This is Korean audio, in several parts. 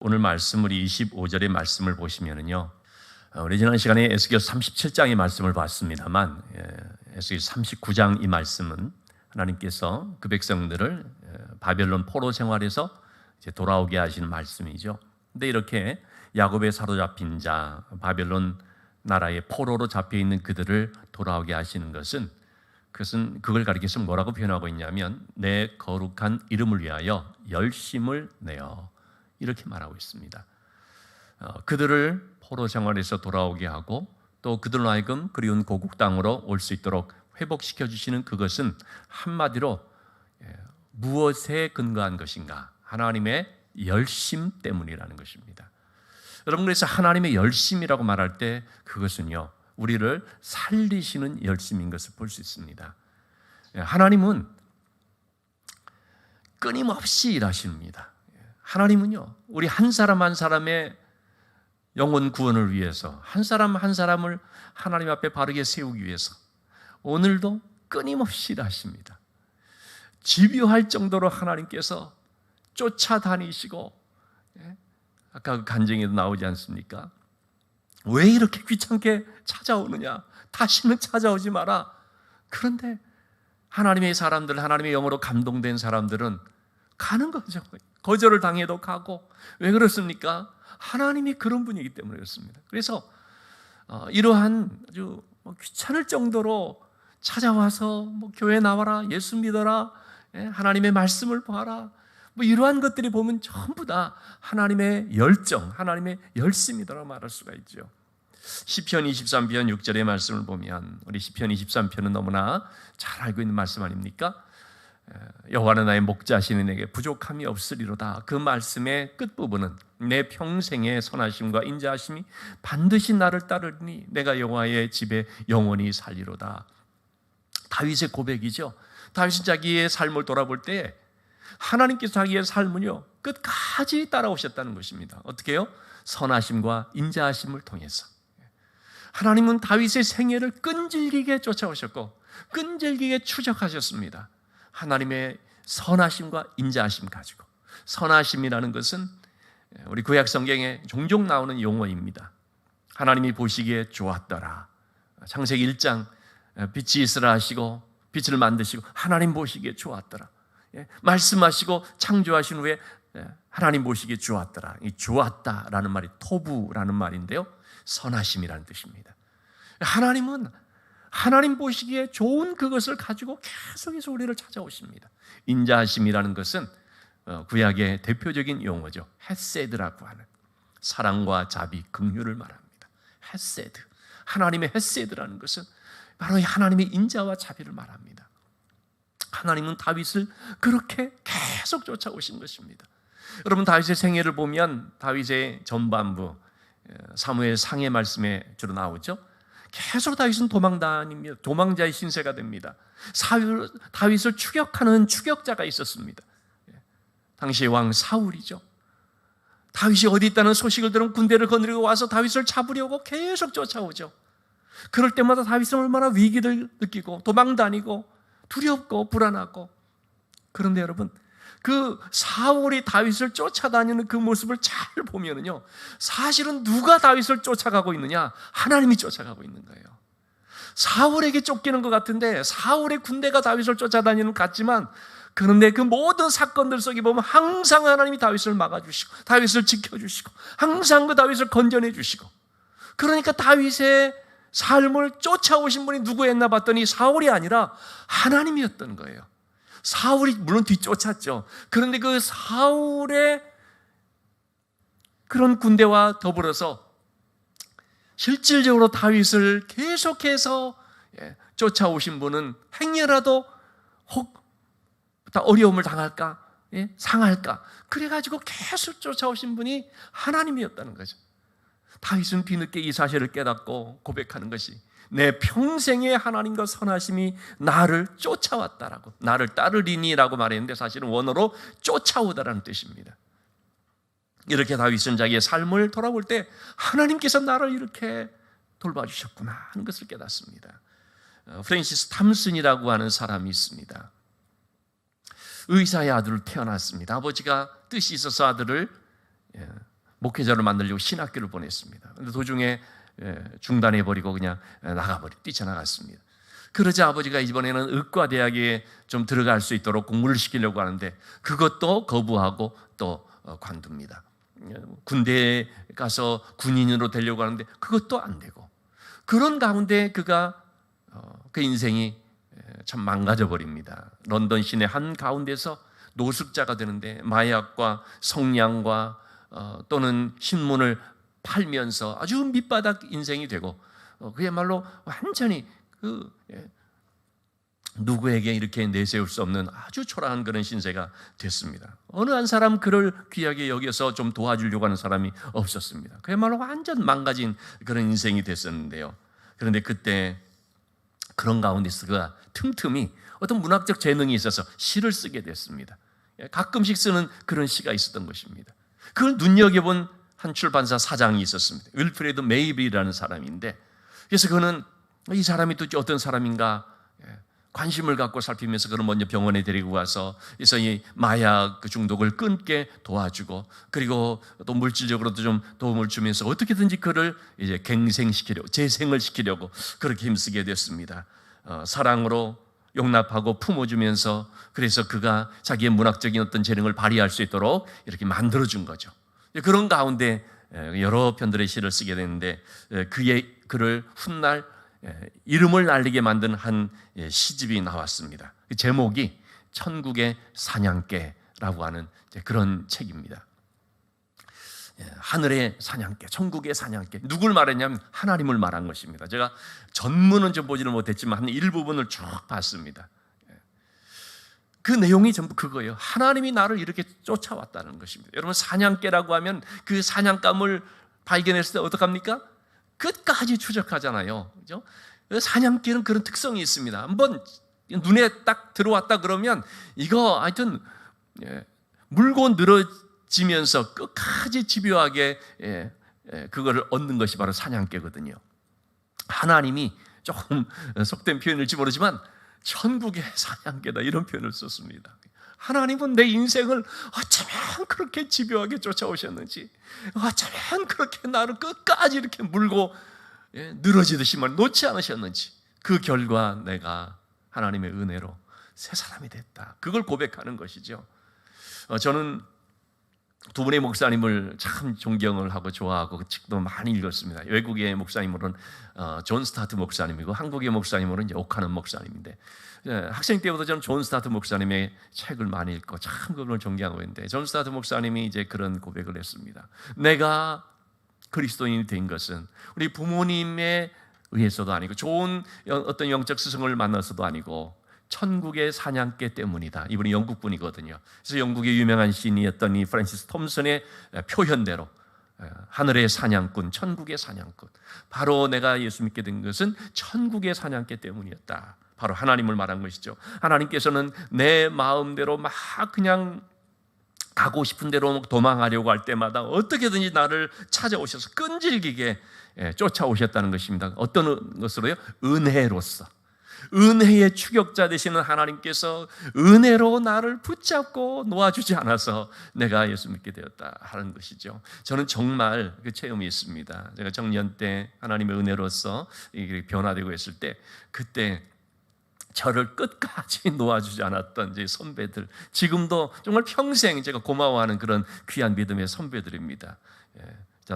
오늘 말씀 우리 25절의 말씀을 보시면은요, 우리 지난 시간에 에스겔 37장의 말씀을 봤습니다만, 에스겔 39장 이 말씀은 하나님께서 그 백성들을 바벨론 포로 생활에서 이제 돌아오게 하시는 말씀이죠. 근데 이렇게 야곱에 사로잡힌 자, 바벨론 나라의 포로로 잡혀 있는 그들을 돌아오게 하시는 것은, 그걸 가리켜서 뭐라고 표현하고 있냐면, 내 거룩한 이름을 위하여 열심을 내어, 이렇게 말하고 있습니다. 그들을 포로 생활에서 돌아오게 하고, 또 그들로 하여금 그리운 고국 땅으로 올 수 있도록 회복시켜 주시는 그것은 한마디로 무엇에 근거한 것인가? 하나님의 열심 때문이라는 것입니다. 여러분, 그래서 하나님의 열심이라고 말할 때 그것은요, 우리를 살리시는 열심인 것을 볼 수 있습니다. 하나님은 끊임없이 일하십니다. 하나님은요, 우리 한 사람 한 사람의 영혼 구원을 위해서, 한 사람 한 사람을 하나님 앞에 바르게 세우기 위해서 오늘도 끊임없이 일하십니다. 집요할 정도로 하나님께서 쫓아다니시고, 아까 그 간증에도 나오지 않습니까? 왜 이렇게 귀찮게 찾아오느냐? 다시는 찾아오지 마라. 그런데 하나님의 사람들, 하나님의 영으로 감동된 사람들은 가는 거죠. 거절을 당해도 가고. 왜 그렇습니까? 하나님이 그런 분이기 때문에 그렇습니다. 그래서 이러한 아주 귀찮을 정도로 찾아와서 교회 나와라, 예수 믿어라, 하나님의 말씀을 봐라, 이러한 것들이 보면 전부 다 하나님의 열정, 하나님의 열심이라고 말할 수가 있죠. 시편 23편 6절의 말씀을 보면, 우리 시편 23편은 너무나 잘 알고 있는 말씀 아닙니까? 여호와는 나의 목자시니 내게 부족함이 없으리로다. 그 말씀의 끝부분은 내 평생의 선하심과 인자하심이 반드시 나를 따르니 내가 여호와의 집에 영원히 살리로다. 다윗의 고백이죠. 다윗은 자기의 삶을 돌아볼 때 하나님께서 자기의 삶은요, 끝까지 따라오셨다는 것입니다. 어떻게 해요? 선하심과 인자하심을 통해서. 하나님은 다윗의 생애를 끈질기게 쫓아오셨고 끈질기게 추적하셨습니다. 하나님의 선하심과 인자하심 가지고. 선하심이라는 것은 우리 구약 성경에 종종 나오는 용어입니다. 하나님이 보시기에 좋았더라. 창세기 1장 빛이 있으라 하시고 빛을 만드시고 하나님 보시기에 좋았더라. 말씀하시고 창조하신 후에 하나님 보시기에 좋았더라. 이 좋았다라는 말이 토부라는 말인데요, 선하심이라는 뜻입니다. 하나님은 하나님 보시기에 좋은 그것을 가지고 계속해서 우리를 찾아오십니다. 인자하심이라는 것은 구약의 대표적인 용어죠. 헤세드라고 하는 사랑과 자비, 긍휼을 말합니다. 헤세드, 하나님의 헤세드라는 것은 바로 하나님의 인자와 자비를 말합니다. 하나님은 다윗을 그렇게 계속 쫓아오신 것입니다. 여러분, 다윗의 생애를 보면 다윗의 전반부, 사무엘 상의 말씀에 주로 나오죠. 계속 다윗은 도망다니며 도망자의 신세가 됩니다. 다윗을 추격하는 추격자가 있었습니다. 당시의 왕 사울이죠. 다윗이 어디 있다는 소식을 들은 군대를 거느리고 와서 다윗을 잡으려고 계속 쫓아오죠. 그럴 때마다 다윗은 얼마나 위기를 느끼고 도망다니고 두렵고 불안하고. 그런데 여러분, 그 사울이 다윗을 쫓아다니는 그 모습을 잘 보면은요, 사실은 누가 다윗을 쫓아가고 있느냐? 하나님이 쫓아가고 있는 거예요. 사울에게 쫓기는 것 같은데 사울의 군대가 다윗을 쫓아다니는 것 같지만, 그런데 그 모든 사건들 속에 보면 항상 하나님이 다윗을 막아주시고 다윗을 지켜주시고 항상 그 다윗을 건져내 주시고. 그러니까 다윗의 삶을 쫓아오신 분이 누구였나 봤더니 사울이 아니라 하나님이었던 거예요. 사울이 물론 뒤쫓았죠. 그런데 그 사울의 그런 군대와 더불어서 실질적으로 다윗을 계속해서 쫓아오신 분은 행여라도 혹 어려움을 당할까, 상할까, 그래가지고 계속 쫓아오신 분이 하나님이었다는 거죠. 다윗은 뒤늦게 이 사실을 깨닫고 고백하는 것이, 내 평생의 하나님과 선하심이 나를 쫓아왔다라고, 나를 따르리니라고 말했는데 사실은 원어로 쫓아오다라는 뜻입니다. 이렇게 다윗은 자기의 삶을 돌아볼 때 하나님께서 나를 이렇게 돌봐주셨구나 하는 것을 깨닫습니다. 프랜시스 탐슨이라고 하는 사람이 있습니다. 의사의 아들을 태어났습니다. 아버지가 뜻이 있어서 아들을 목회자를 만들려고 신학교를 보냈습니다. 근데 도중에 중단해버리고 그냥 뛰쳐나갔습니다. 그러자 아버지가 이번에는 의과대학에 좀 들어갈 수 있도록 공부를 시키려고 하는데 그것도 거부하고 또 관둡니다. 군대에 가서 군인으로 되려고 하는데 그것도 안 되고, 그런 가운데 그가 그 인생이 참 망가져 버립니다. 런던 시내 한 가운데서 노숙자가 되는데 마약과 성냥과 또는 신문을 팔면서 아주 밑바닥 인생이 되고, 그야말로 완전히 누구에게 이렇게 내세울 수 없는 아주 초라한 그런 신세가 됐습니다. 어느 한 사람 그를 귀하게 여겨서 좀 도와주려고 하는 사람이 없었습니다. 그야말로 완전 망가진 그런 인생이 됐었는데요. 그런데 그때 그런 가운데서 그가 틈틈이 어떤 문학적 재능이 있어서 시를 쓰게 됐습니다. 가끔씩 쓰는 그런 시가 있었던 것입니다. 그걸 눈여겨본 한 출판사 사장이 있었습니다. 윌프레드 메이빌이라는 사람인데, 그래서 그는 이 사람이 또 어떤 사람인가 관심을 갖고 살피면서 그를 먼저 병원에 데리고 가서 그래서 이 마약 중독을 끊게 도와주고, 그리고 또 물질적으로도 좀 도움을 주면서 어떻게든지 그를 이제 갱생시키려고, 재생을 시키려고 그렇게 힘쓰게 됐습니다. 사랑으로 용납하고 품어주면서, 그래서 그가 자기의 문학적인 어떤 재능을 발휘할 수 있도록 이렇게 만들어준 거죠. 그런 가운데 여러 편들의 시를 쓰게 되는데, 그를 훗날 이름을 날리게 만든 한 시집이 나왔습니다. 그 제목이 천국의 사냥개라고 하는 그런 책입니다. 하늘의 사냥개, 천국의 사냥개. 누굴 말했냐면 하나님을 말한 것입니다. 제가 전문은 좀 보지는 못했지만 한 일부분을 쭉 봤습니다. 그 내용이 전부 그거예요. 하나님이 나를 이렇게 쫓아왔다는 것입니다. 여러분, 사냥개라고 하면 그 사냥감을 발견했을 때 어떡합니까? 끝까지 추적하잖아요. 그죠? 사냥개는 그런 특성이 있습니다. 한번 눈에 딱 들어왔다 그러면 이거 하여튼 물고 늘어지면서 끝까지 집요하게 그거를 얻는 것이 바로 사냥개거든요. 하나님이 조금 속된 표현일지 모르지만 천국의 사냥개다 이런 표현을 썼습니다. 하나님은 내 인생을 어쩌면 그렇게 집요하게 쫓아오셨는지, 어쩌면 그렇게 나를 끝까지 이렇게 물고 늘어지듯이 말 놓지 않으셨는지, 그 결과 내가 하나님의 은혜로 새 사람이 됐다. 그걸 고백하는 것이죠. 저는 두 분의 목사님을 참 존경을 하고 좋아하고 그 책도 많이 읽었습니다. 외국의 목사님으로는 존 스타트 목사님이고, 한국의 목사님으로는 이제 오카는 목사님인데, 학생 때부터 저는 존 스타트 목사님의 책을 많이 읽고 참 그분을 존경하고 있는데, 존 스타트 목사님이 이제 그런 고백을 했습니다. 내가 그리스도인이 된 것은 우리 부모님에 의해서도 아니고, 좋은 어떤 영적 스승을 만나서도 아니고, 천국의 사냥개 때문이다. 이분이 영국 분이거든요. 그래서 영국의 유명한 시인이었던 이 프랜시스 톰슨의 표현대로 하늘의 사냥꾼, 천국의 사냥꾼, 바로 내가 예수 믿게 된 것은 천국의 사냥개 때문이었다. 바로 하나님을 말한 것이죠. 하나님께서는 내 마음대로 막 그냥 가고 싶은 대로 도망하려고 할 때마다 어떻게든지 나를 찾아오셔서 끈질기게 쫓아오셨다는 것입니다. 어떤 것으로요? 은혜로서. 은혜의 추격자 되시는 하나님께서 은혜로 나를 붙잡고 놓아주지 않아서 내가 예수 믿게 되었다 하는 것이죠. 저는 정말 그 체험이 있습니다. 제가 청년 때 하나님의 은혜로서 변화되고 있을 때, 그때 저를 끝까지 놓아주지 않았던 제 선배들, 지금도 정말 평생 제가 고마워하는 그런 귀한 믿음의 선배들입니다.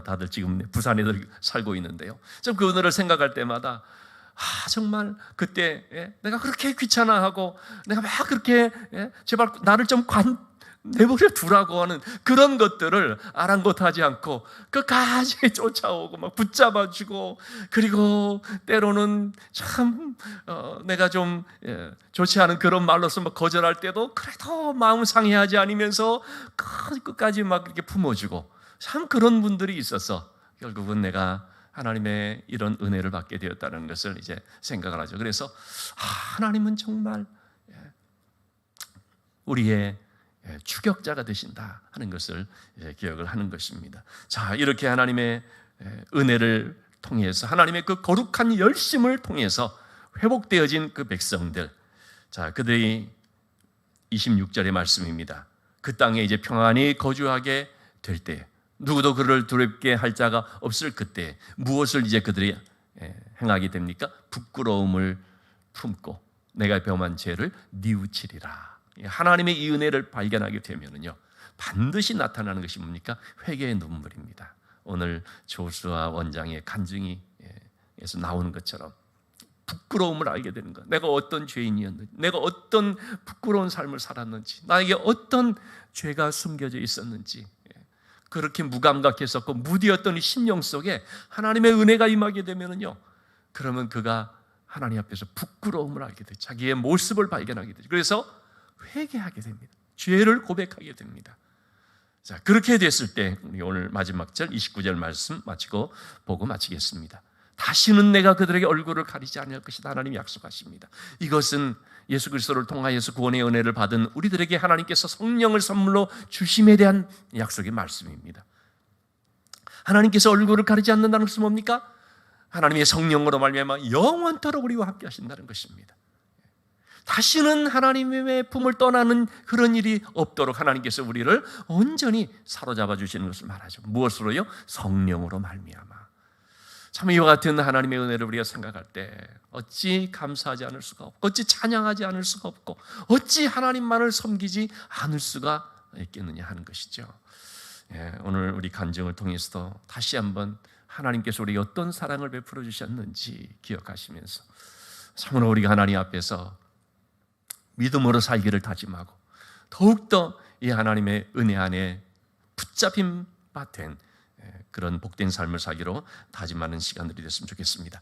다들 지금 부산에 살고 있는데요. 좀 그 은혜를 생각할 때마다 정말 그때 내가 그렇게 귀찮아하고 내가 막 그렇게 제발 나를 좀 내버려 두라고 하는 그런 것들을 아랑곳하지 않고 끝까지 쫓아오고 막 붙잡아주고, 그리고 때로는 참 내가 좀 좋지 않은 그런 말로서 막 거절할 때도 그래도 마음 상해하지 않으면서 끝까지 막 이렇게 품어주고, 참 그런 분들이 있어서 결국은 내가 하나님의 이런 은혜를 받게 되었다는 것을 이제 생각을 하죠. 그래서 하나님은 정말 우리의 추격자가 되신다 하는 것을 기억을 하는 것입니다. 자, 이렇게 하나님의 은혜를 통해서, 하나님의 그 거룩한 열심을 통해서 회복되어진 그 백성들, 자, 그들이 26절의 말씀입니다. 그 땅에 이제 평안히 거주하게 될 때, 누구도 그를 두렵게 할 자가 없을 그때 무엇을 이제 그들이 행하게 됩니까? 부끄러움을 품고 내가 범한 죄를 뉘우치리라. 하나님의 이 은혜를 발견하게 되면은요, 반드시 나타나는 것이 뭡니까? 회개의 눈물입니다. 오늘 조수아 원장의 간증에서 나오는 것처럼 부끄러움을 알게 되는 것. 내가 어떤 죄인이었는지, 내가 어떤 부끄러운 삶을 살았는지, 나에게 어떤 죄가 숨겨져 있었는지, 그렇게 무감각했었고 무디었던 이 심령 속에 하나님의 은혜가 임하게 되면은요, 그러면 그가 하나님 앞에서 부끄러움을 알게 되죠. 자기의 모습을 발견하게 되죠. 그래서 회개하게 됩니다. 죄를 고백하게 됩니다. 자, 그렇게 됐을 때 우리 오늘 마지막 절 29절 말씀 마치고 보고 마치겠습니다. 다시는 내가 그들에게 얼굴을 가리지 않을 것이다. 하나님이 약속하십니다. 이것은 예수 그리스도를 통하여서 구원의 은혜를 받은 우리들에게 하나님께서 성령을 선물로 주심에 대한 약속의 말씀입니다. 하나님께서 얼굴을 가리지 않는다는 것은 뭡니까? 하나님의 성령으로 말미암아 영원토록 우리와 함께 하신다는 것입니다. 다시는 하나님의 품을 떠나는 그런 일이 없도록 하나님께서 우리를 온전히 사로잡아 주시는 것을 말하죠. 무엇으로요? 성령으로 말미암아. 참 이와 같은 하나님의 은혜를 우리가 생각할 때 어찌 감사하지 않을 수가 없고, 어찌 찬양하지 않을 수가 없고, 어찌 하나님만을 섬기지 않을 수가 있겠느냐 하는 것이죠. 오늘 우리 간증을 통해서도 다시 한번 하나님께서 우리에게 어떤 사랑을 베풀어 주셨는지 기억하시면서 참으로 우리가 하나님 앞에서 믿음으로 살기를 다짐하고 더욱더 이 하나님의 은혜 안에 붙잡힌 바 된 그런 복된 삶을 살기로 다짐하는 시간들이 됐으면 좋겠습니다.